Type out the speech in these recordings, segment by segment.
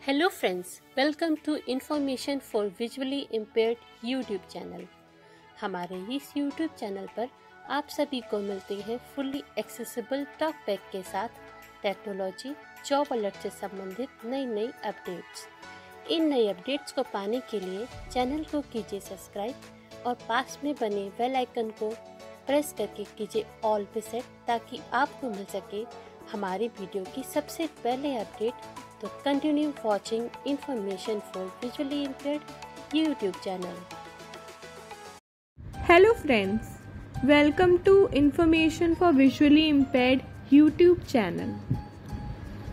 Hello friends, welcome to information for visually impaired YouTube channel. हमारे इस YouTube channel पर आप सभी को मिलते हैं फुल्ली एक्सेसिबल टॉक बैक के साथ टेक्नोलॉजी, जॉब अलर्ट से संबंधित नई अपडेट्स। इन नई अपडेट्स को पाने के लिए चैनल को कीजिए सब्सक्राइब और पास में बने बेल आइकन को प्रेस करके कीजिए ऑल पे सेट, ताकि आपको मिल सके हमारी वीडियो की सबसे पहले अपडेट। तो continue watching information for visually impaired YouTube channel. Hello friends, welcome to Information for Visually Impaired YouTube channel.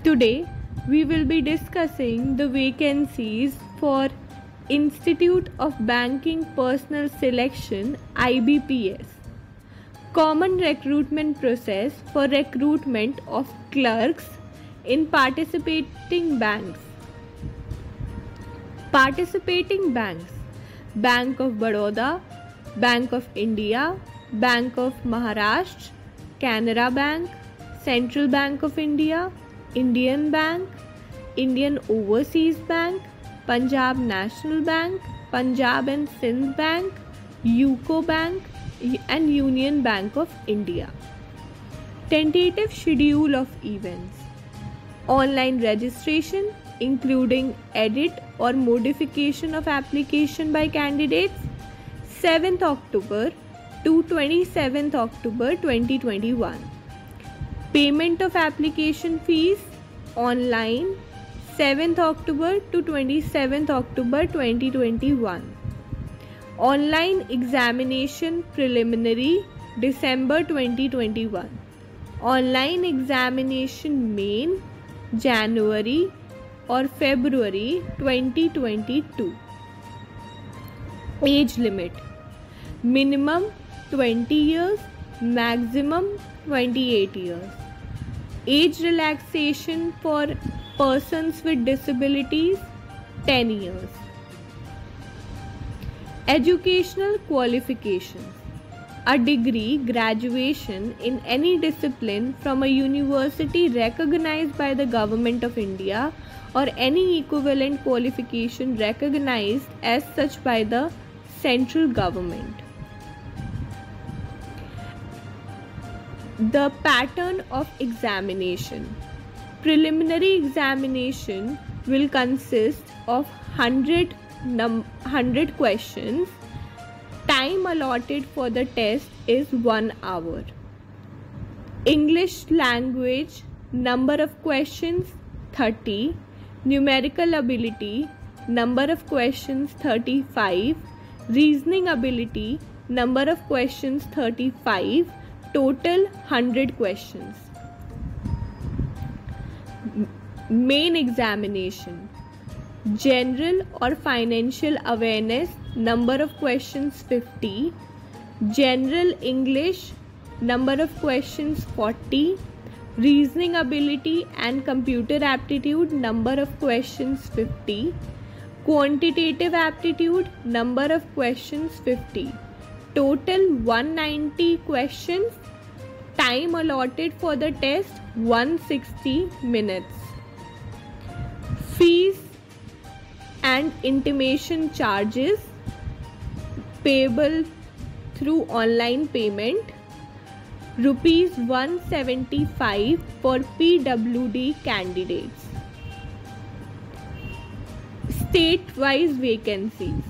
Today we will be discussing the vacancies for Institute of Banking Personnel Selection IBPS. Common recruitment process for recruitment of clerks in participating banks. Participating banks: Bank of Baroda, Bank of India, Bank of Maharashtra, Canara Bank, Central Bank of India, Indian Bank, Indian Overseas Bank, Punjab National Bank, Punjab and Sindh Bank, UCO Bank and Union Bank of India. Tentative schedule of events: online registration including edit or modification of application by candidates 7th October to 27th October 2021. Payment of application fees online 7th October to 27th October 2021. Online examination preliminary December 2021. Online examination main January or February 2022. Age limit: minimum 20 years, maximum 28 years. Age relaxation for persons with disabilities 10 years. Educational qualifications: a degree, graduation in any discipline from a university recognized by the Government of India or any equivalent qualification recognized as such by the central government. The pattern of examination: preliminary examination will consist of 100 questions. Time allotted for the test is 1 hour. English language, number of questions 30. Numerical ability, number of questions 35. Reasoning ability, number of questions 35. Total 100 questions. Main examination: general or financial awareness, number of questions 50. General English, number of questions 40. Reasoning ability and computer aptitude, number of questions 50. Quantitative aptitude, number of questions 50. Total 190 questions. Time allotted for the test 160 minutes. Fees and intimation charges payable through online payment: rupees 175 for PWD candidates. State-wise vacancies: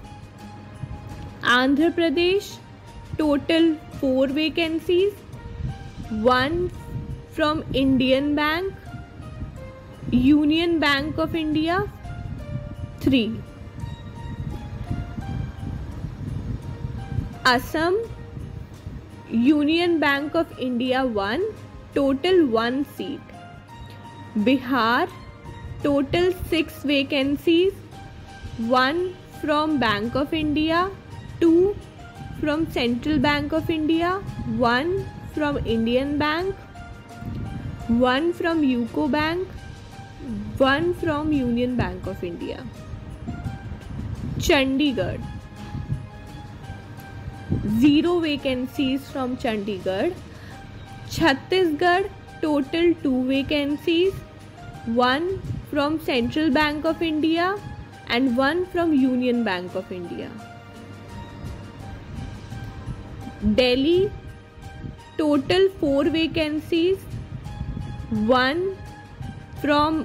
Andhra Pradesh, total 4 vacancies, 1 from Indian Bank, Union Bank of India 3. Assam, Union Bank of India 1, total 1 seat. Bihar, total 6 vacancies, 1 from Bank of India, 2 from Central Bank of India, 1 from Indian Bank, 1 from UCO Bank, 1 from Union Bank of India. Chandigarh, 0 vacancies from Chandigarh. Chhattisgarh, total 2 vacancies, 1 from Central Bank of India and 1 from Union Bank of India. Delhi, total 4 vacancies, 1 from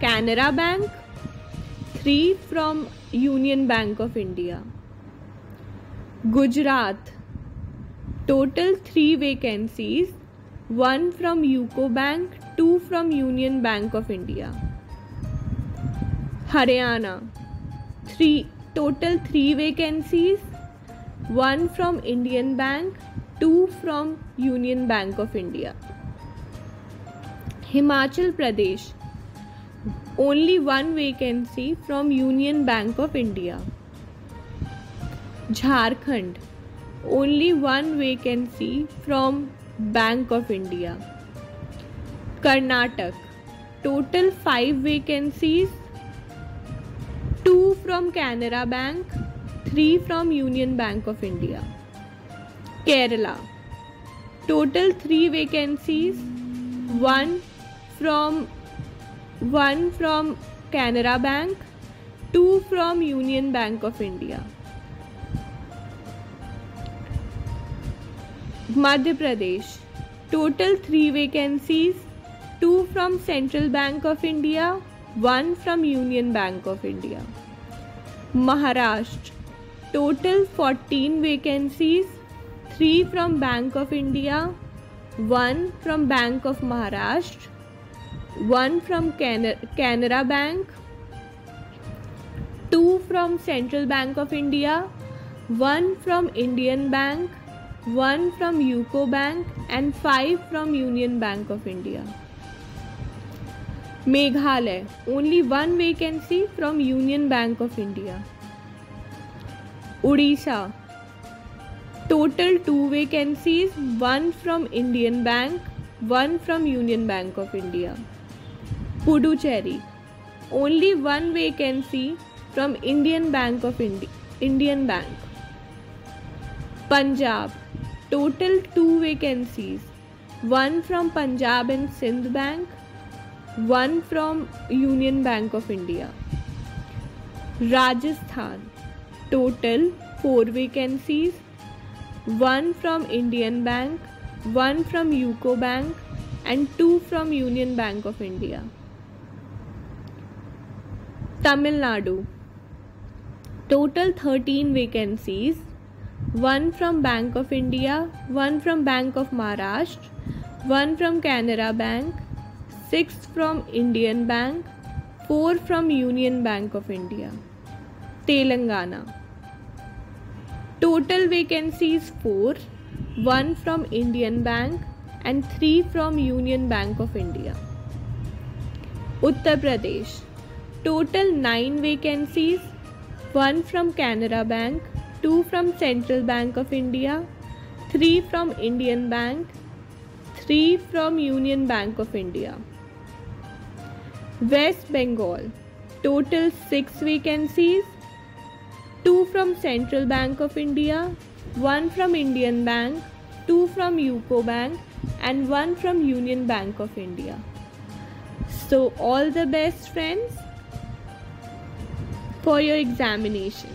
Canara Bank, 3 from Union Bank of India. Gujarat, total 3 vacancies, 1 from UCO Bank, 2 from Union Bank of India. Haryana, total 3 vacancies, 1 from Indian Bank, 2 from Union Bank of India. Himachal Pradesh, only 1 vacancy from Union Bank of India. Jharkhand, only 1 vacancy from Bank of India. Karnataka, total 5 vacancies, 2 from Canara Bank, 3 from Union Bank of India. Kerala, total 3 vacancies, 1 from Canara Bank, 2 from Union Bank of India. Madhya Pradesh, total 3 vacancies, 2 from Central Bank of India, 1 from Union Bank of India. Maharashtra, total 14 vacancies, 3 from Bank of India, 1 from Bank of Maharashtra, 1 from Canara Bank, 2 from Central Bank of India, 1 from Indian Bank, 1 from UCO Bank and 5 from Union Bank of India. Meghalaya, only 1 vacancy from Union Bank of India. Odisha, total 2 vacancies, 1 from Indian Bank, 1 from Union Bank of India. Puducherry, only 1 vacancy from Indian Bank of Indian Bank. Punjab, total 2 vacancies, 1 from Punjab and Sindh Bank, 1 from Union Bank of India. Rajasthan, total 4 vacancies, 1 from Indian Bank, 1 from UCO Bank and 2 from Union Bank of India. Tamil Nadu, total 13 vacancies, 1 from Bank of India, 1 from Bank of Maharashtra, 1 from Canara Bank, 6 from Indian Bank, 4 from Union Bank of India. Telangana, total vacancies 4, 1 from Indian Bank and 3 from Union Bank of India. Uttar Pradesh, total 9 vacancies, 1 from Canara Bank, 2 from Central Bank of India, 3 from Indian Bank, 3 from Union Bank of India. West Bengal, total 6 vacancies, 2 from Central Bank of India, 1 from Indian Bank, 2 from UCO Bank and 1 from Union Bank of India. So all the best friends for your examination.